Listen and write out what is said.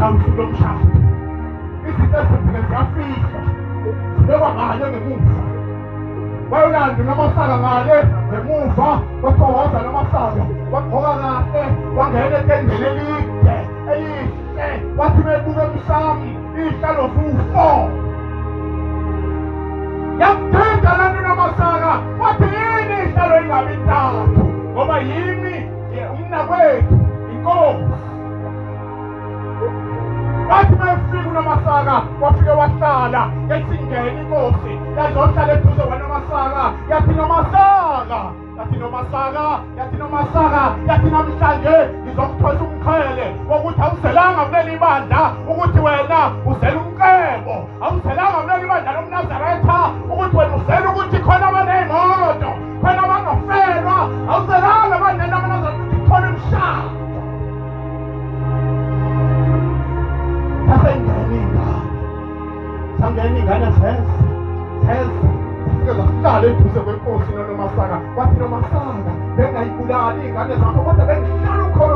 usuku lomshado. Izinto ezimbili ziyafika. Sibekwa ngale ngemuva. Bayolanda nomasaka ngale ngemuva, bathokoza nomasaka, bagqoka kahle, bangena etendeni elihle, bathi bebuka emsamo, ihlalo zufo. Yakuthenga lana nomasaka, bathi yini ihlalo ingabi ntathu, ngoba yimi umnakwethu, inkosi. Bathi befika unomasaka, wafike wahlala, esingena inkosi, yazohlala eduze kwanomasaka, yathi nomasaka, yathi namhlanje ngizokuthola umqhele wokuthi awuzelanga kuleli bandla ukuthi wena uzela umqebo, awuzelanga kuleli bandla lomNazaretha ukuthi wena uzela ukuthi khona abaney'moto, khona abangafelwa, awuzelanga bandleni lamaNazaretha ukuthi khona umshado. Sangena ingane zeza zifike zahlala eduze kwenkosi nonomasaka, wathi nomasaka bengayibulali iy'ngane zakho kodwa bengihlala ukhona